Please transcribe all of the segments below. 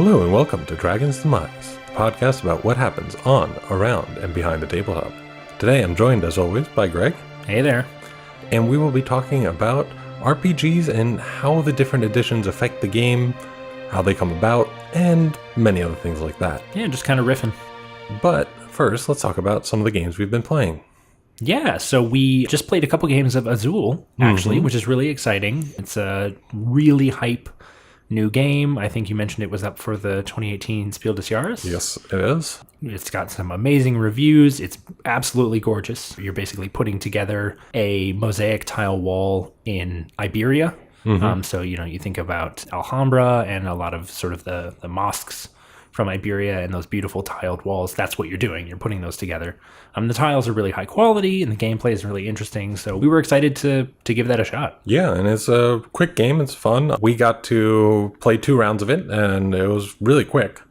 Hello and welcome to Dragon's Demize, a podcast about what happens on, around, and behind the tabletop. Today I'm joined, as always, by Greg. Hey there. And we will be talking about RPGs and how the different editions affect the game, how they come about, and many other things like that. Yeah, just kind of riffing. But first, let's talk about some of the games we've been playing. Yeah, so we just played a couple games of Azul, actually, which is really exciting. It's a really hype new game. I think you mentioned it was up for the 2018 Spiel des Jahres. Yes, it is. It's got some amazing reviews. It's absolutely gorgeous. You're basically putting together a mosaic tile wall in Iberia. So, you think about Alhambra and a lot of sort of the mosques from Iberia and those beautiful tiled walls. That's what you're doing. You're putting those together. The tiles are really high quality and the gameplay is really interesting. So we were excited to give that a shot. Yeah, and it's a quick game. It's fun. We got to play 2 rounds of it, and it was really quick.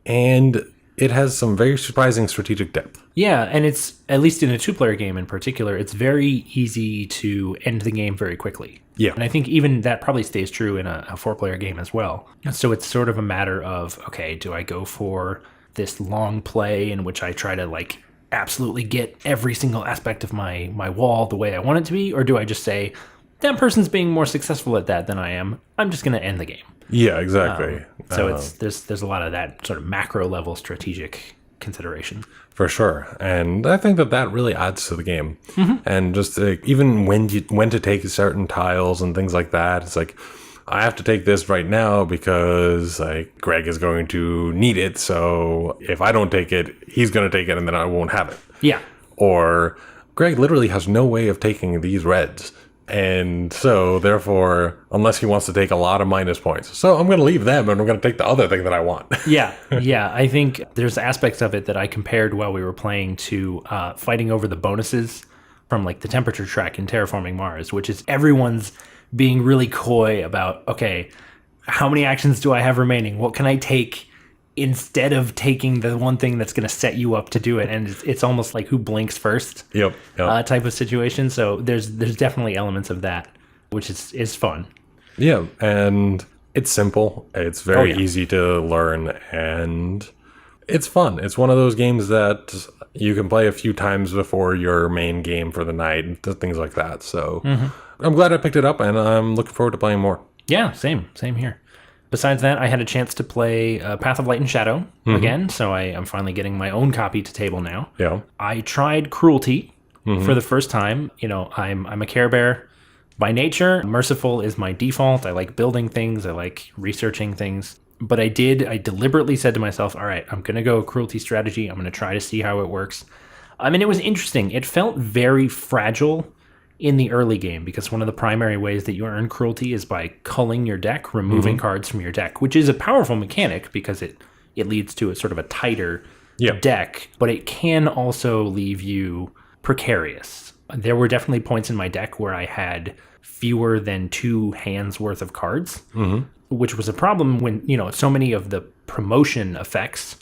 And it has some very surprising strategic depth. Yeah, and it's, at least in a 2-player game in particular, it's very easy to end the game very quickly. Yeah. And I think even that probably stays true in a 4-player game as well. So it's sort of a matter of, okay, do I go for this long play in which I try to absolutely get every single aspect of my wall the way I want it to be? Or do I just say, that person's being more successful at that than I am, I'm just going to end the game. Yeah, exactly. So there's a lot of that sort of macro level strategic consideration. For sure. And I think that really adds to the game. And just even when to take certain tiles and things like that, it's like, I have to take this right now because Greg is going to need it. So if I don't take it, he's going to take it and then I won't have it. Yeah. Or Greg literally has no way of taking these reds. And so, therefore, unless he wants to take a lot of minus points. So I'm going to leave them and I'm going to take the other thing that I want. Yeah. I think there's aspects of it that I compared while we were playing to fighting over the bonuses from the temperature track in Terraforming Mars, which is everyone's being really coy about, okay, how many actions do I have remaining? What can I take instead of taking the one thing that's going to set you up to do it? And it's almost like who blinks first type of situation. So there's definitely elements of that, which is fun. Yeah, and it's simple. It's very easy to learn, and it's fun. It's one of those games that you can play a few times before your main game for the night, things like that. So I'm glad I picked it up, and I'm looking forward to playing more. Yeah, same here. Besides that, I had a chance to play Path of Light and Shadow again, so I'm finally getting my own copy to table now. Yeah. I tried Cruelty for the first time. I'm a Care Bear by nature. Merciful is my default. I like building things. I like researching things. But I deliberately said to myself, all right, I'm going to go Cruelty strategy. I'm going to try to see how it works. It was interesting. It felt very fragile in the early game, because one of the primary ways that you earn Cruelty is by culling your deck, removing cards from your deck, which is a powerful mechanic because it leads to a sort of a tighter deck, but it can also leave you precarious. There were definitely points in my deck where I had fewer than 2 hands worth of cards, which was a problem when, so many of the promotion effects,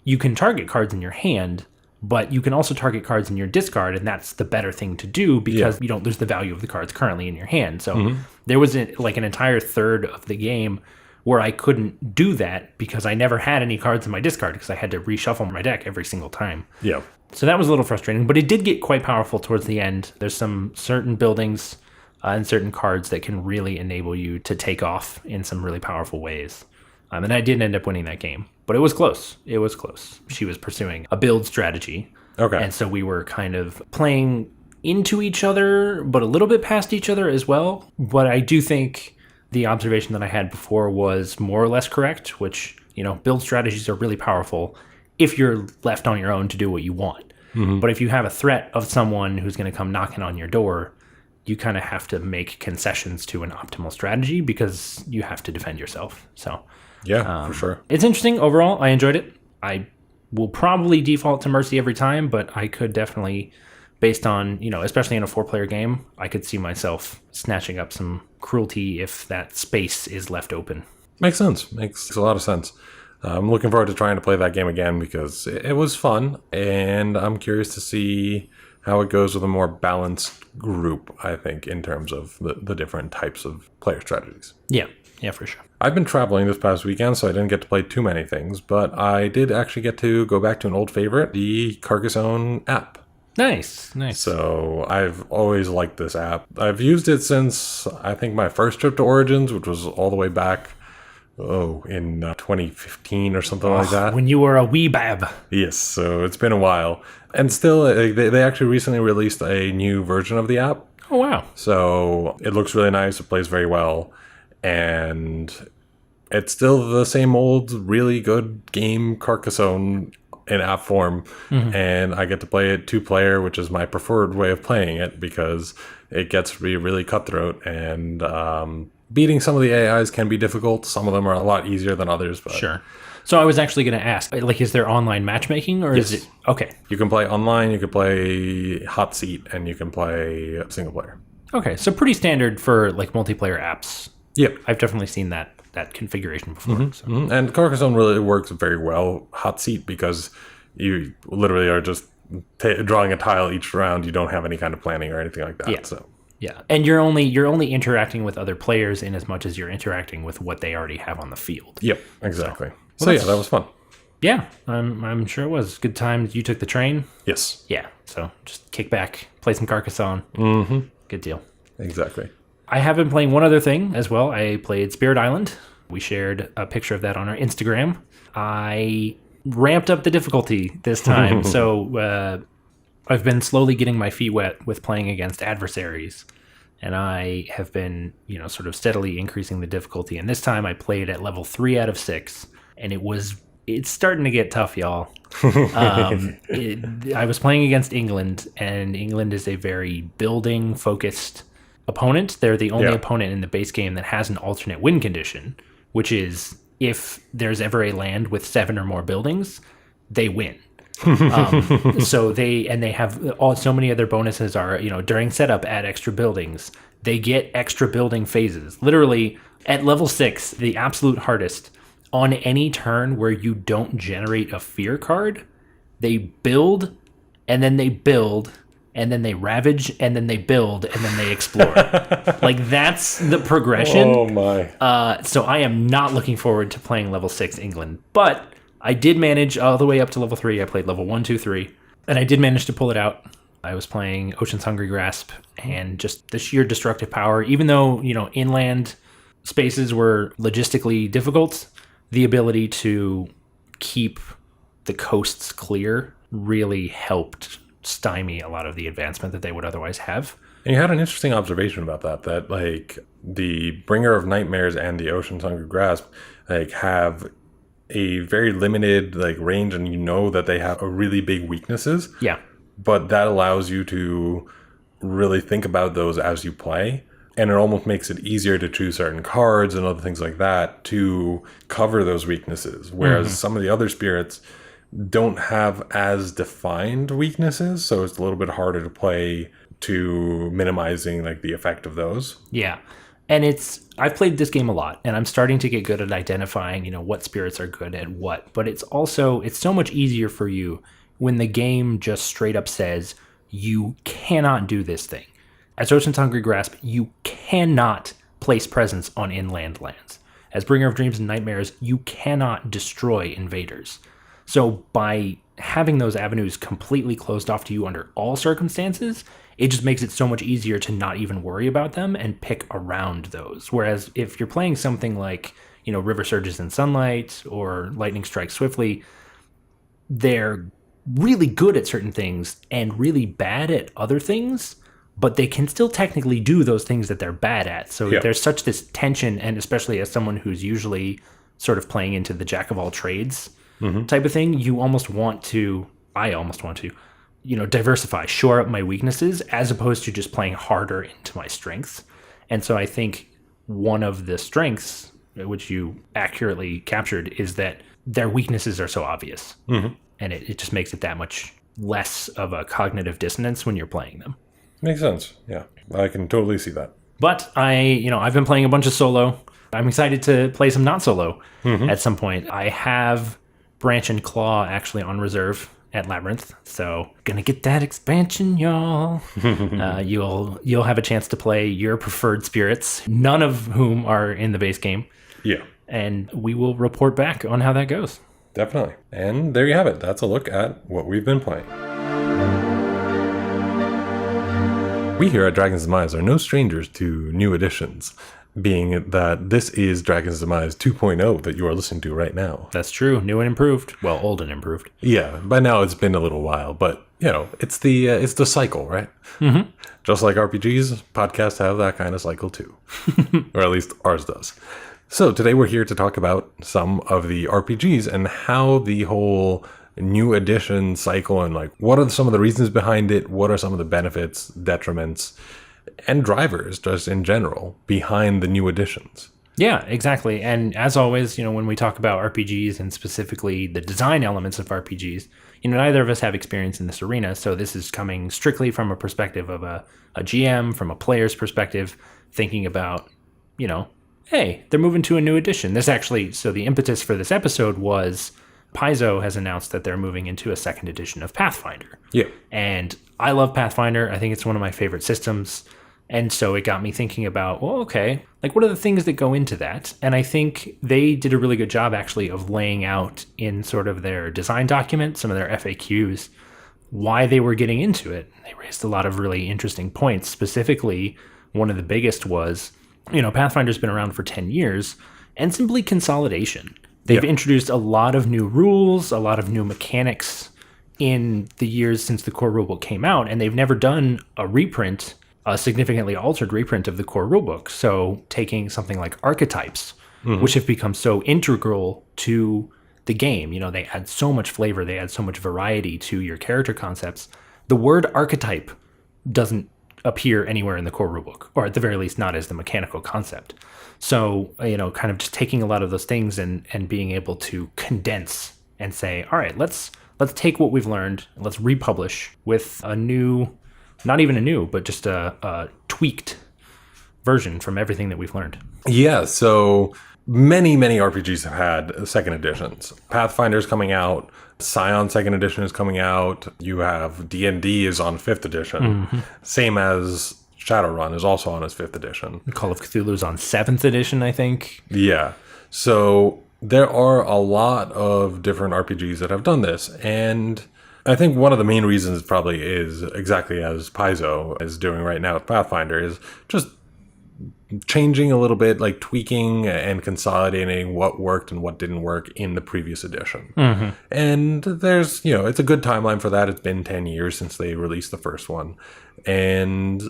you can target cards in your hand, but you can also target cards in your discard, and that's the better thing to do because you don't lose the value of the cards currently in your hand. So there was an entire third of the game where I couldn't do that because I never had any cards in my discard because I had to reshuffle my deck every single time. Yeah. So that was a little frustrating, but it did get quite powerful towards the end. There's some certain buildings and certain cards that can really enable you to take off in some really powerful ways. And I didn't end up winning that game, but it was close. She was pursuing a build strategy. Okay. And so we were kind of playing into each other, but a little bit past each other as well. But I do think the observation that I had before was more or less correct, which, build strategies are really powerful if you're left on your own to do what you want. But if you have a threat of someone who's going to come knocking on your door, you kind of have to make concessions to an optimal strategy because you have to defend yourself. So yeah, for sure. It's interesting. Overall, I enjoyed it. I will probably default to Mercy every time, but I could definitely, based on, especially in a 4-player game, I could see myself snatching up some Cruelty if that space is left open. Makes sense. Makes a lot of sense. I'm looking forward to trying to play that game again because it was fun, and I'm curious to see how it goes with a more balanced group, I think, in terms of the different types of player strategies. Yeah. Yeah, for sure. I've been traveling this past weekend, so I didn't get to play too many things, but I did actually get to go back to an old favorite, the Carcassonne app. Nice. So I've always liked this app. I've used it since, I think, my first trip to Origins, which was all the way back, in 2015 or something like that. When you were a wee bab. Yes, so it's been a while. And still, they actually recently released a new version of the app. Oh, wow. So it looks really nice. It plays very well. And it's still the same old, really good game, Carcassonne, in app form. And I get to play it 2-player, which is my preferred way of playing it because it gets to be really cutthroat. And beating some of the AIs can be difficult. Some of them are a lot easier than others. But Sure. So I was actually going to ask, like, is there online matchmaking or is it... Okay. You can play online, you can play hot seat, and you can play single player. Okay, so pretty standard for, like, multiplayer apps. Yep. I've definitely seen that configuration before. So. And Carcassonne really works very well hot seat because you literally are just drawing a tile each round. You don't have any kind of planning or anything like that. Yeah. So Yeah, and you're only interacting with other players in as much as you're interacting with what they already have on the field. Yep, exactly. So yeah, that was fun. Yeah, I'm sure it was. Good times. You took the train? Yes. Yeah, so just kick back, play some Carcassonne. Good deal. Exactly. I have been playing one other thing as well. I played Spirit Island. We shared a picture of that on our Instagram. I ramped up the difficulty this time, so I've been slowly getting my feet wet with playing against adversaries. And I have been, sort of steadily increasing the difficulty. And this time I played at level 3 out of 6. And it's starting to get tough, y'all. I was playing against England, and England is a very building-focused opponent. They're the only opponent in the base game that has an alternate win condition, which is if there's ever a land with 7 or more buildings, they win. So they have so many other bonuses are, during setup, add extra buildings. They get extra building phases. Literally, at level 6, the absolute hardest, on any turn where you don't generate a fear card, they build, and then they build, and then they ravage, and then they build, and then they explore. Like, that's the progression. Oh, my. So I am not looking forward to playing level 6 England. But I did manage all the way up to level 3. I played level 1, 2, 3. And I did manage to pull it out. I was playing Ocean's Hungry Grasp, and just the sheer destructive power. Even though, inland spaces were logistically difficult, the ability to keep the coasts clear really helped stymie a lot of the advancement that they would otherwise have. And you had an interesting observation about that like the Bringer of Nightmares and the Ocean's Hungry Grasp have a very limited range, and that they have a really big weaknesses. Yeah. But that allows you to really think about those as you play. And it almost makes it easier to choose certain cards and other things like that to cover those weaknesses. Whereas some of the other spirits don't have as defined weaknesses. So it's a little bit harder to play to minimizing the effect of those. Yeah. And I've played this game a lot, and I'm starting to get good at identifying, what spirits are good at what. But it's so much easier for you when the game just straight up says, you cannot do this thing. As Ocean's Hungry Grasp, you cannot place presence on inland lands. As Bringer of Dreams and Nightmares, you cannot destroy invaders. So by having those avenues completely closed off to you under all circumstances, it just makes it so much easier to not even worry about them and pick around those. Whereas if you're playing something like, River Surges in Sunlight or Lightning Strikes Swiftly, they're really good at certain things and really bad at other things, but they can still technically do those things that they're bad at. So there's such this tension, and especially as someone who's usually sort of playing into the jack of all trades type of thing, I almost want to, diversify, shore up my weaknesses as opposed to just playing harder into my strengths. And so I think one of the strengths, which you accurately captured, is that their weaknesses are so obvious. And it just makes it that much less of a cognitive dissonance when you're playing them. Makes sense. Yeah, I can totally see that. But I've been playing a bunch of solo. I'm excited to play some not solo at some point. I have Branch and Claw actually on reserve, at Labyrinth. So gonna get that expansion, y'all. You'll have a chance to play your preferred spirits, none of whom are in the base game. Yeah. And we will report back on how that goes. Definitely. And there you have it. That's a look at what we've been playing. We here at Dragon's Demize are no strangers to new additions, being that this is Dragon's Demize 2.0 that you are listening to right now. That's true. New and improved. Well, old and improved. Yeah, by now it's been a little while, but it's the cycle, right? Mm-hmm. Just like RPGs, podcasts have that kind of cycle too, or at least ours does. So today we're here to talk about some of the RPGs and how the whole new edition cycle and like what are some of the reasons behind it, what are some of the benefits, detriments, and drivers just in general behind the new editions. Yeah, exactly. And as always, when we talk about RPGs and specifically the design elements of RPGs, neither of us have experience in this arena. So this is coming strictly from a perspective of a GM, from a player's perspective, thinking about, hey, they're moving to a new edition. So the impetus for this episode was Paizo has announced that they're moving into a second edition of Pathfinder. Yeah. And I love Pathfinder. I think it's one of my favorite systems. And so it got me thinking about, well, okay, like what are the things that go into that? And I think they did a really good job actually of laying out in sort of their design document, some of their FAQs, why they were getting into it. They raised a lot of really interesting points. Specifically, one of the biggest was, Pathfinder's been around for 10 years and simply consolidation. They've introduced a lot of new rules, a lot of new mechanics in the years since the core rulebook came out, and they've never done a significantly altered reprint of the core rulebook. So taking something like archetypes, which have become so integral to the game, they add so much flavor, they add so much variety to your character concepts. The word archetype doesn't appear anywhere in the core rulebook, or at the very least not as the mechanical concept. So, kind of just taking a lot of those things and being able to condense and say, all right, let's take what we've learned, and let's republish with a new, not even a new, but just a tweaked version from everything that we've learned. Yeah, so many RPGs have had second editions. Pathfinder's coming out, Scion second edition is coming out, you have D&D is on 5th edition, same as Shadowrun is also on its 5th edition. Call of Cthulhu's on 7th edition, I think. Yeah. So there are a lot of different RPGs that have done this. And I think one of the main reasons probably is exactly as Paizo is doing right now with Pathfinder is just changing a little bit, like tweaking and consolidating what worked and what didn't work in the previous edition. And there's, it's a good timeline for that. It's been 10 years since they released the first one. And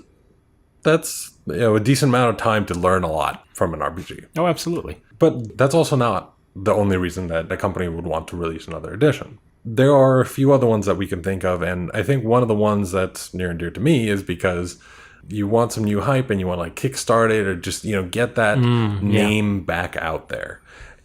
that's a decent amount of time to learn a lot from an RPG. Oh, absolutely. But that's also not the only reason that a company would want to release another edition. There are a few other ones that we can think of, and I think one of the ones that's near and dear to me is because you want some new hype and you want to like kickstart it or just, get that name back out there.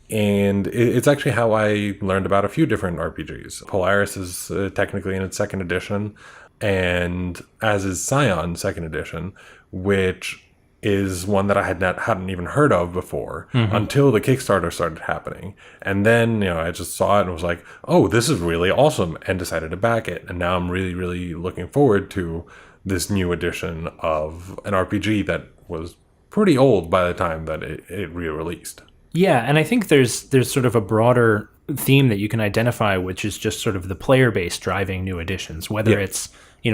And it's actually how I learned about a few different RPGs. Polaris is technically in its 2nd edition, and as is Scion 2nd edition, which is one that I hadn't even heard of before until the Kickstarter started happening. And then, I just saw it and was like, oh, this is really awesome, and decided to back it. And now I'm really, really looking forward to this new edition of an RPG that was pretty old by the time that it re-released. Yeah, and I think there's sort of a broader theme that you can identify, which is just sort of the player base driving new editions, whether it's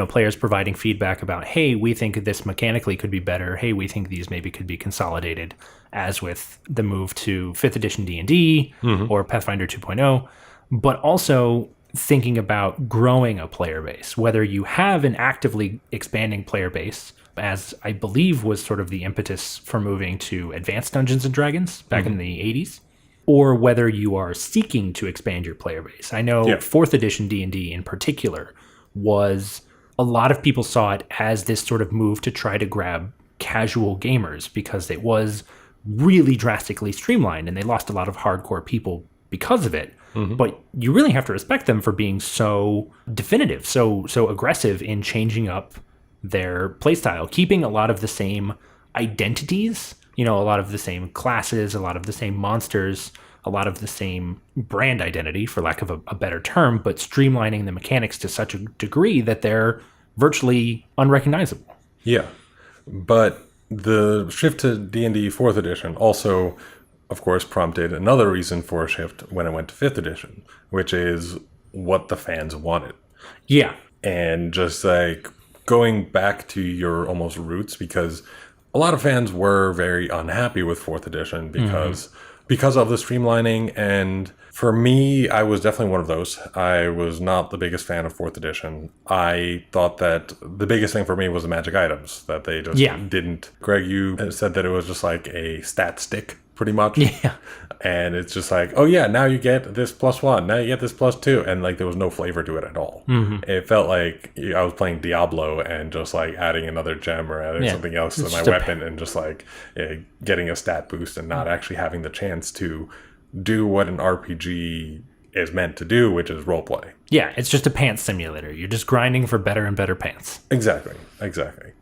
players providing feedback about, hey, we think this mechanically could be better. Hey, we think these maybe could be consolidated, as with the move to 5th edition D&D or Pathfinder 2.0, but also thinking about growing a player base, whether you have an actively expanding player base, as I believe was sort of the impetus for moving to Advanced Dungeons & Dragons back in the 80s, or whether you are seeking to expand your player base. I know 4th edition D&D in particular was, a lot of people saw it as this sort of move to try to grab casual gamers because it was really drastically streamlined and they lost a lot of hardcore people because of it. But you really have to respect them for being so definitive, so aggressive in changing up their playstyle, keeping a lot of the same identities, a lot of the same classes, a lot of the same monsters, a lot of the same brand identity, for lack of a better term, but streamlining the mechanics to such a degree that they're virtually unrecognizable. Yeah. But the shift to D&D 4th edition also, of course, prompted another reason for a shift when it went to 5th edition, which is what the fans wanted. Yeah. And just like going back to your almost roots, because a lot of fans were very unhappy with 4th edition because of the streamlining. And for me, I was definitely one of those. I was not the biggest fan of 4th edition. I thought that the biggest thing for me was the magic items, that they just didn't. Greg, you said that it was just like a stat stick, pretty much. Yeah. And it's just like, oh yeah, now you get this +1, now you get this +2. And like there was no flavor to it at all. It felt like I was playing Diablo and just like adding another gem or adding something else to my weapon and just like getting a stat boost and not actually having the chance to do what an RPG is meant to do, which is roleplay. Yeah, it's just a pants simulator. You're just grinding for better and better pants. Exactly.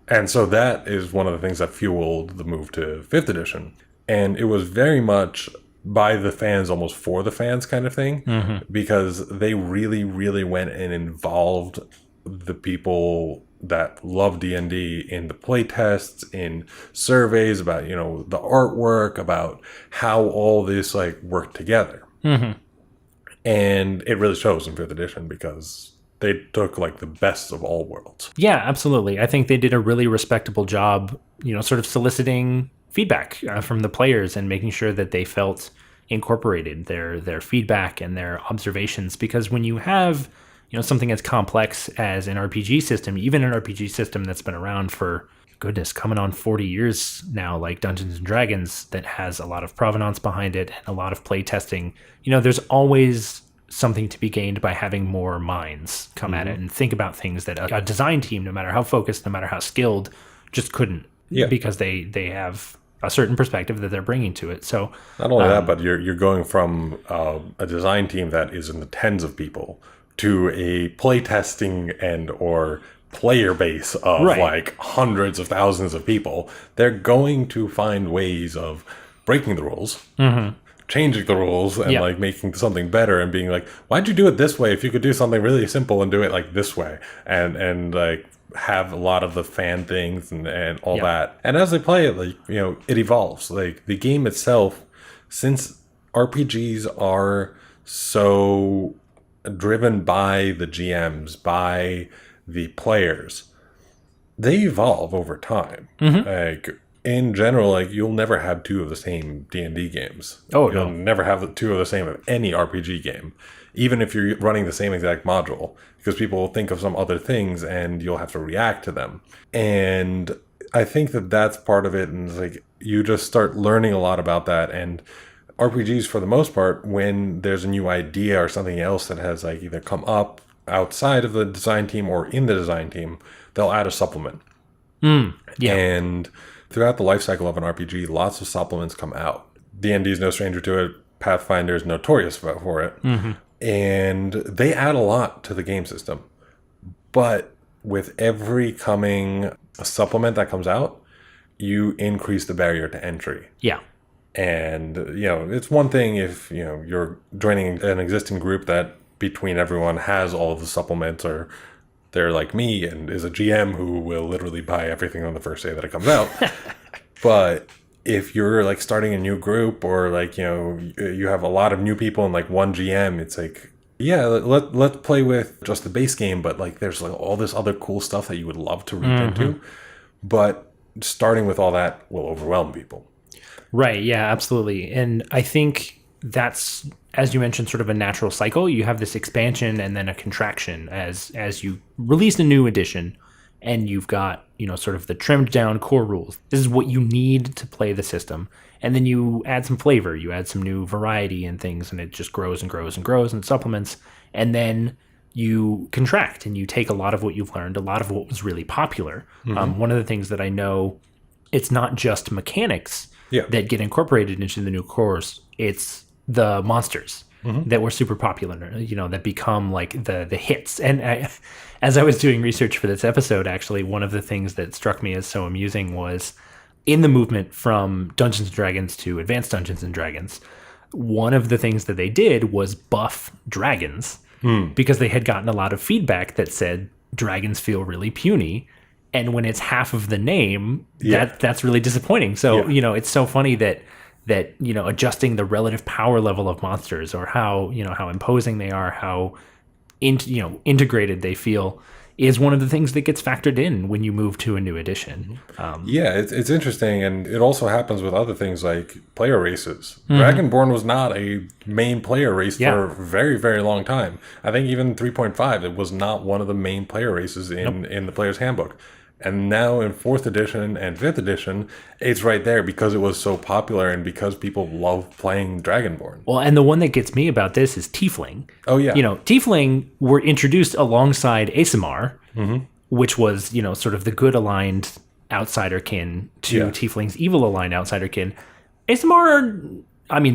And so that is one of the things that fueled the move to 5th edition. And it was very much by the fans, almost for the fans kind of thing, because they really, really went and involved the people that love D&D in the play tests, in surveys about, you know, the artwork, about how all this like worked together. And it really shows in 5th edition because they took like the best of all worlds. Yeah, absolutely. I think they did a really respectable job, you know, sort of soliciting feedback from the players and making sure that they felt incorporated their feedback and their observations. Because when you have, you know, something as complex as an RPG system, even an RPG system that's been around for, goodness, coming on 40 years now, like Dungeons and Dragons, that has a lot of provenance behind it and a lot of play testing, you know, there's always something to be gained by having more minds come at it and think about things that a design team, no matter how focused, no matter how skilled, just couldn't. Because they have a certain perspective that they're bringing to it. So not only that, but you're going from a design team that is in the tens of people to a play testing and or player base of like hundreds of thousands of people. They're going to find ways of breaking the rules, changing the rules, and like making something better and being like, why'd you do it this way if you could do something really simple and do it like this way? And like have a lot of the fan things and all that. And as they play it, like, you know, it evolves. Like the game itself, since RPGs are so driven by the GMs, by the players, they evolve over time. Like in general, like you'll never have two of the same D&D games. You'll never have the two of the same of any RPG game, even if you're running the same exact module, because people will think of some other things and you'll have to react to them. And I think that that's part of it. And it's like you just start learning a lot about that. And RPGs, for the most part, when there's a new idea or something else that has like either come up outside of the design team or in the design team, they'll add a supplement. And throughout the life cycle of an RPG, lots of supplements come out. D&D is no stranger to it. Pathfinder is notorious for it. And they add a lot to the game system. But with every coming supplement that comes out, you increase the barrier to entry. And, you know, it's one thing if, you know, you're joining an existing group that between everyone has all of the supplements, or they're like me and is a GM who will literally buy everything on the first day that it comes out. But if you're like starting a new group, or like, you know, you have a lot of new people and like one GM, it's like, yeah, let's play with just the base game, but like there's like all this other cool stuff that you would love to reach into. But starting with all that will overwhelm people. Right. Yeah, absolutely. And I think that's, as you mentioned, sort of a natural cycle. You have this expansion and then a contraction as you release a new edition, and you've got, you know, sort of the trimmed down core rules. This is what you need to play the system. And then you add some flavor, you add some new variety and things, and it just grows and grows and grows and supplements. And then you contract and you take a lot of what you've learned, a lot of what was really popular. One of the things that I know, it's not just mechanics that get incorporated into the new cores, it's the monsters that were super popular, you know, that become like the hits. And as I was doing research for this episode, actually, one of the things that struck me as so amusing was in the movement from Dungeons & Dragons to Advanced Dungeons & Dragons, one of the things that they did was buff dragons because they had gotten a lot of feedback that said dragons feel really puny. And when it's half of the name, that's really disappointing. So, it's so funny that adjusting the relative power level of monsters, or how imposing they are, how integrated they feel, is one of the things that gets factored in when you move to a new edition. It's interesting, and it also happens with other things like player races. Dragonborn was not a main player race for a very, very long time. I think even 3.5, it was not one of the main player races in the player's handbook. And now in 4th edition and 5th edition, it's right there because it was so popular and because people love playing Dragonborn. Well, and the one that gets me about this is Tiefling. Oh, yeah. Tiefling were introduced alongside Aasimar, which was, sort of the good aligned outsiderkin to Tiefling's evil aligned outsiderkin. Aasimar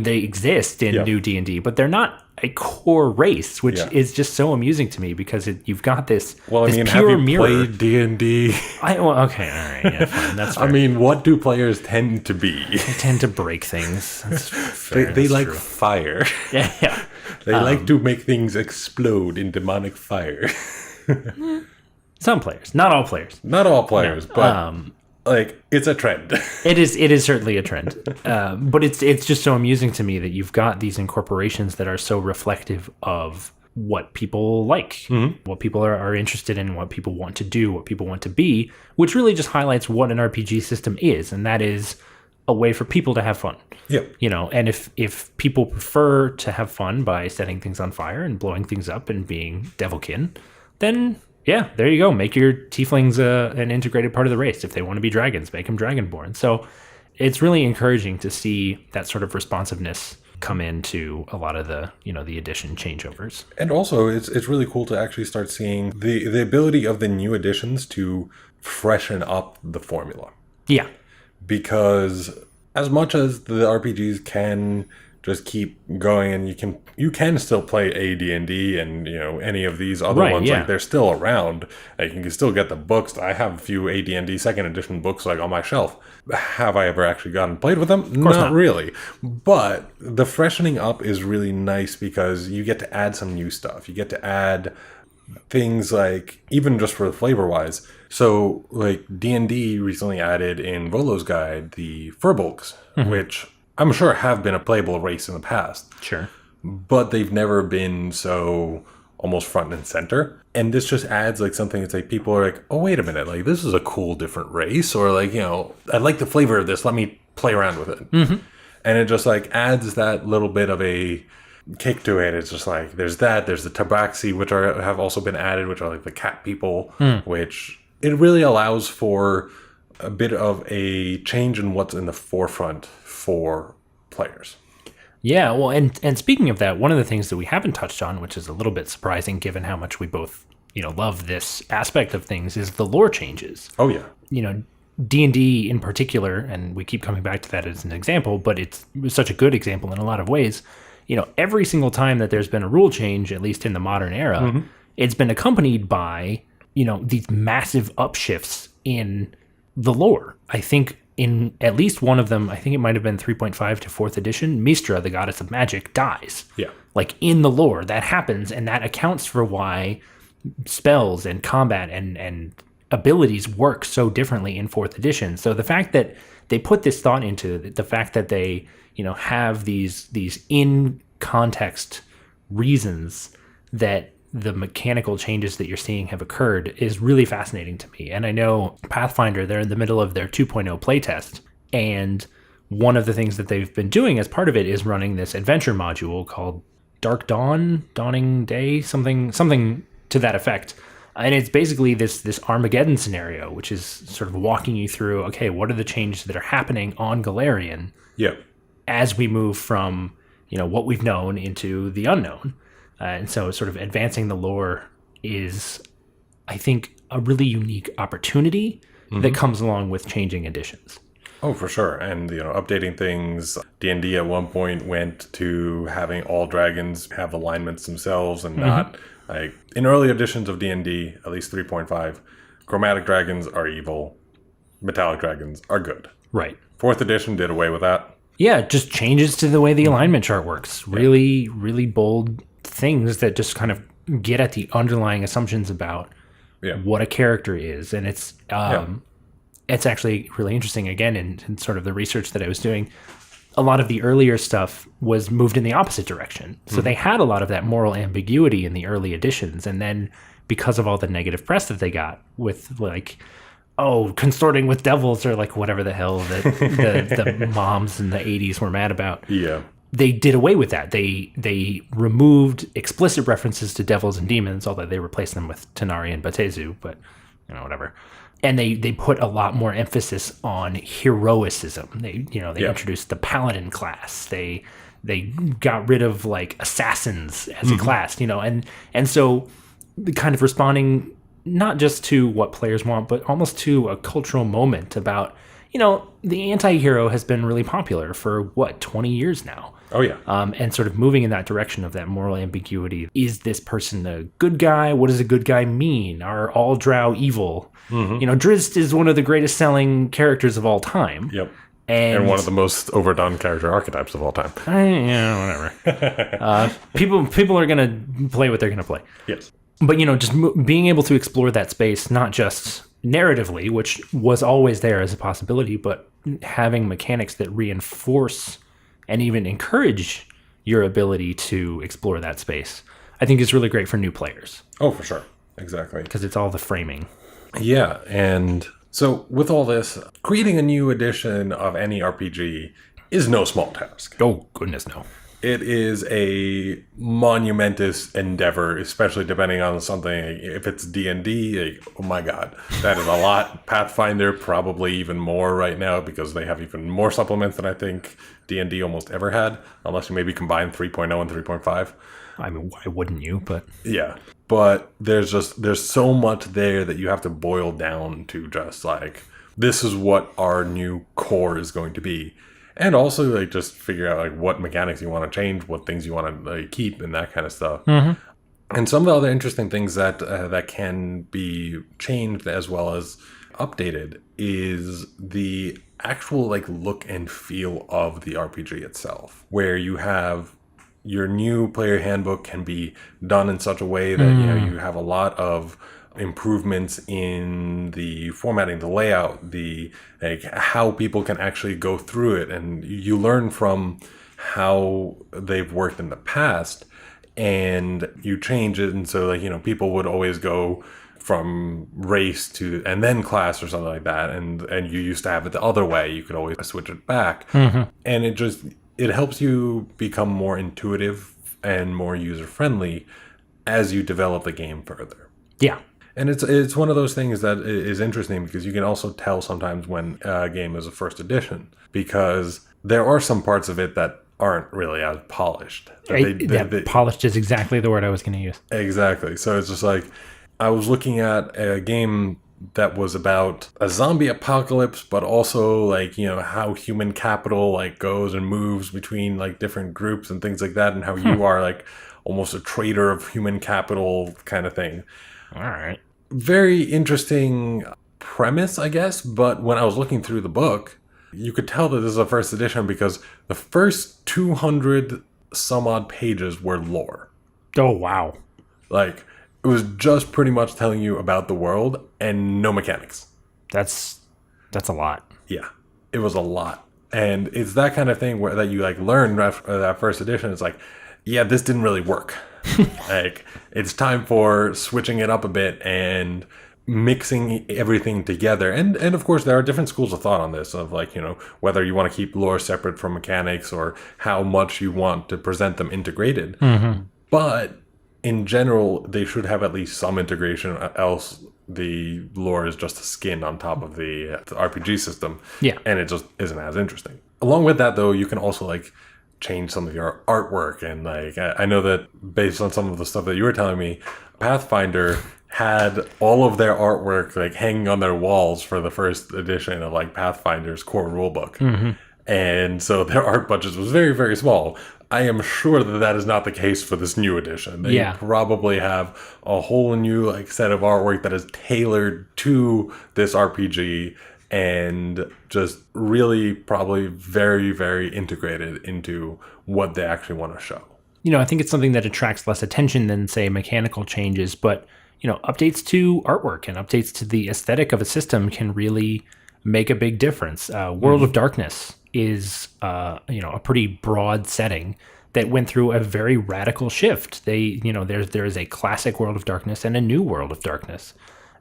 they exist in new D&D, but they're not a core race, which is just so amusing to me because you've got this. Well, this have pure you mirror. played D&D? Okay, all right, yeah, fine, that's fair. What do players tend to be? They tend to break things. That's fair, they that's like true. fire. Yeah. They like to make things explode in demonic fire. Some players, not all players. Not all players, but it's a trend. It is certainly a trend. But it's just so amusing to me that you've got these incorporations that are so reflective of what people like, what people are interested in, what people want to do, what people want to be, which really just highlights what an RPG system is, and that is a way for people to have fun. Yeah. And if people prefer to have fun by setting things on fire and blowing things up and being devilkin, then yeah, there you go. Make your tieflings an integrated part of the race. If they want to be dragons, make them dragonborn. So it's really encouraging to see that sort of responsiveness come into a lot of the the edition changeovers. And also, it's really cool to actually start seeing the ability of the new editions to freshen up the formula. Yeah, because as much as the RPGs can just keep going, and you can still play AD&D and any of these other ones, like they're still around. Like, you can still get the books. I have a few AD&D 2nd edition books on my shelf. Have I ever actually gone and played with them? Not really. But the freshening up is really nice because you get to add some new stuff. You get to add things like, even just for the flavor wise. So like D&D recently added in Volo's Guide the Furbolgs, which I'm sure have been a playable race in the past. Sure. But they've never been so almost front and center. And this just adds something that's people are like, oh, wait a minute, this is a cool different race. Or I like the flavor of this. Let me play around with it. And it just adds that little bit of a kick to it. It's just there's the tabaxi, which have also been added, which are the cat people, which it really allows for a bit of a change in what's in the forefront for players. Yeah, well, and speaking of that, one of the things that we haven't touched on, which is a little bit surprising given how much we both, love this aspect of things, is the lore changes. Oh, yeah. D&D in particular, and we keep coming back to that as an example, but it's such a good example in a lot of ways. Every single time that there's been a rule change, at least in the modern era, it's been accompanied by, these massive upshifts in the lore. I think in at least one of them, I think it might have been 3.5 to 4th edition, Mystra, the goddess of magic, dies. Yeah. In the lore, that happens, and that accounts for why spells and combat and abilities work so differently in 4th edition. So the fact that they put this thought into it, the fact that they, have these in context reasons that the mechanical changes that you're seeing have occurred is really fascinating to me. And I know Pathfinder, they're in the middle of their 2.0 playtest, and one of the things that they've been doing as part of it is running this adventure module called Dark Dawn, Dawning Day, something to that effect. And it's basically this Armageddon scenario, which is sort of walking you through, okay, what are the changes that are happening on Galarian as we move from, what we've known into the unknown. And so sort of advancing the lore is, I think, a really unique opportunity that comes along with changing editions. Oh, for sure. And, updating things. D&D at one point went to having all dragons have alignments themselves and not, in early editions of D&D, at least 3.5, chromatic dragons are evil, metallic dragons are good. Right. 4th edition did away with that. Yeah, just changes to the way the alignment chart works. Really, really bold things that just kind of get at the underlying assumptions about what a character is. And it's actually really interesting, again, in sort of the research that I was doing. A lot of the earlier stuff was moved in the opposite direction. So they had a lot of that moral ambiguity in the early editions. And then because of all the negative press that they got with like, consorting with devils or like whatever the hell that the moms in the 80s were mad about. Yeah. They did away with that. They removed explicit references to devils and demons, although they replaced them with Tanari and Batezu, but whatever. And they put a lot more emphasis on heroicism. They introduced the paladin class. They got rid of like assassins as a class, and so kind of responding not just to what players want, but almost to a cultural moment about, the anti-hero has been really popular for 20 years now. Oh, yeah. And sort of moving in that direction of that moral ambiguity. Is this person a good guy? What does a good guy mean? Are all drow evil? Drizzt is one of the greatest selling characters of all time. Yep. And one of the most overdone character archetypes of all time. Whatever. People are going to play what they're going to play. Yes. But, just being able to explore that space, not just narratively, which was always there as a possibility, but having mechanics that reinforce and even encourage your ability to explore that space, I think is really great for new players. Oh, for sure. Exactly. Because it's all the framing. Yeah, and so with all this, creating a new edition of any RPG is no small task. Oh, goodness, no. It is a monumentous endeavor, especially depending on something. If it's D&D, oh my God, that is a lot. Pathfinder, probably even more right now because they have even more supplements than I think D&D almost ever had, unless you maybe combine 3.0 and 3.5. I mean, why wouldn't you? But yeah, but there's so much there that you have to boil down to just like, this is what our new core is going to be. And also, like, just figure out, like, what mechanics you want to change, what things you want to like, keep, and that kind of stuff. Mm-hmm. And some of the other interesting things that that can be changed as well as updated is the actual, like, look and feel of the RPG itself. Where you have your new player handbook can be done in such a way that, you have a lot of improvements in the formatting, the layout, the like how people can actually go through it, and you learn from how they've worked in the past, and you change it. And so, like, people would always go from race to and then class or something like that, and you used to have it the other way. You could always switch it back, and it helps you become more intuitive and more user friendly as you develop the game further. Yeah. And it's one of those things that is interesting because you can also tell sometimes when a game is a first edition, because there are some parts of it that aren't really as polished. Polished is exactly the word I was going to use. Exactly. So it's just like, I was looking at a game that was about a zombie apocalypse, but also like, how human capital like goes and moves between like different groups and things like that, and how you are like almost a trader of human capital kind of thing. All right. Very interesting premise, I guess, but when I was looking through the book, you could tell that this is a first edition because the first 200 some odd pages were lore. Oh, wow. Like, it was just pretty much telling you about the world and no mechanics. That's a lot. Yeah, it was a lot. And it's that kind of thing that you like learn after that first edition. It's like, yeah, this didn't really work. Like, it's time for switching it up a bit and mixing everything together. And of course, there are different schools of thought on this, of like, whether you want to keep lore separate from mechanics or how much you want to present them integrated. Mm-hmm. But in general, they should have at least some integration, else the lore is just a skin on top of the RPG system. Yeah. And it just isn't as interesting. Along with that, though, you can also like change some of your artwork. And like, I know that based on some of the stuff that you were telling me, Pathfinder had all of their artwork like hanging on their walls for the first edition of like Pathfinder's core rulebook. Mm-hmm. And so their art budget was very, very small. I am sure that that is not the case for this new edition. They probably have a whole new like set of artwork that is tailored to this RPG, and just really probably very, very integrated into what they actually want to show. I think it's something that attracts less attention than, say, mechanical changes, but, updates to artwork and updates to the aesthetic of a system can really make a big difference. World of Darkness is, a pretty broad setting that went through a very radical shift. There is a classic World of Darkness and a new World of Darkness.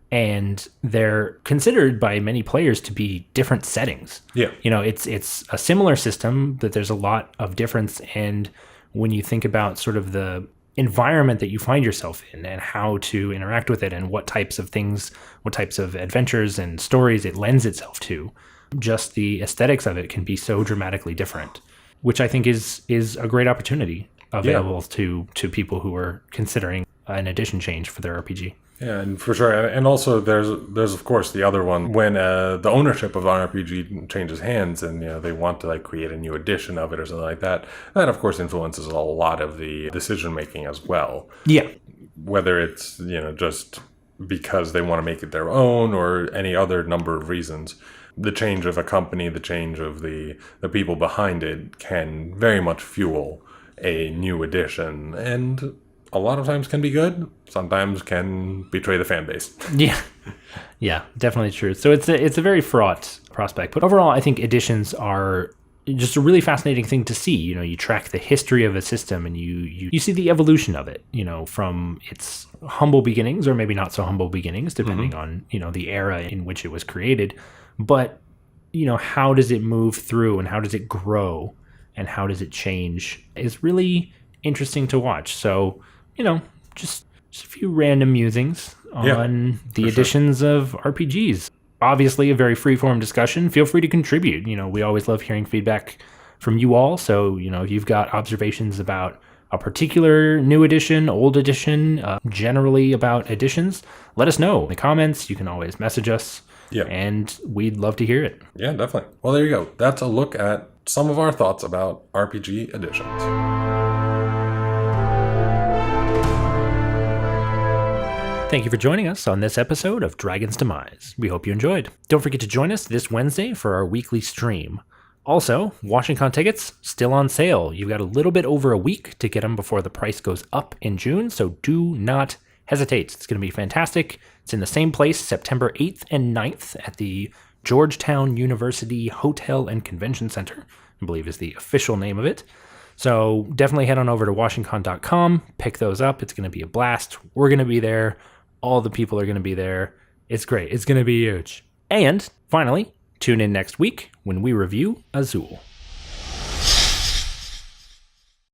And they're considered by many players to be different settings. Yeah. It's a similar system, but there's a lot of difference. And when you think about sort of the environment that you find yourself in and how to interact with it and what types of things, what types of adventures and stories it lends itself to, just the aesthetics of it can be so dramatically different, which I think is a great opportunity available to people who are considering an edition change for their RPG. Yeah, and for sure. And also there's of course the other one when the ownership of an RPG changes hands and they want to create a new edition of it or something like that. That of course influences a lot of the decision making as well. Yeah. Whether it's just because they want to make it their own or any other number of reasons. The change of a company, the change of the people behind it can very much fuel a new edition, and a lot of times can be good, sometimes can betray the fan base. Yeah, definitely true. So it's a very fraught prospect, but overall I think editions are just a really fascinating thing to see. You track the history of a system and you see the evolution of it, from its humble beginnings or maybe not so humble beginnings, depending on, the era in which it was created. But, how does it move through and how does it grow and how does it change is really interesting to watch. So, just a few random musings on the editions of RPGs. Obviously, a very free-form discussion. Feel free to contribute. We always love hearing feedback from you all. So, if you've got observations about a particular new edition, old edition, generally about editions, let us know in the comments. You can always message us. Yeah. And we'd love to hear it. Yeah, definitely. Well, there you go. That's a look at some of our thoughts about RPG editions. Thank you for joining us on this episode of Dragon's Demize. We hope you enjoyed. Don't forget to join us this Wednesday for our weekly stream. Also, WashingCon tickets still on sale. You've got a little bit over a week to get them before the price goes up in June, so do not hesitate. It's going to be fantastic. It's in the same place, September 8th and 9th at the Georgetown University Hotel and Convention Center, I believe is the official name of it. So definitely head on over to WashingCon.com, pick those up. It's going to be a blast. We're going to be there. All the people are going to be there. It's great. It's going to be huge. And finally, tune in next week when we review Azul.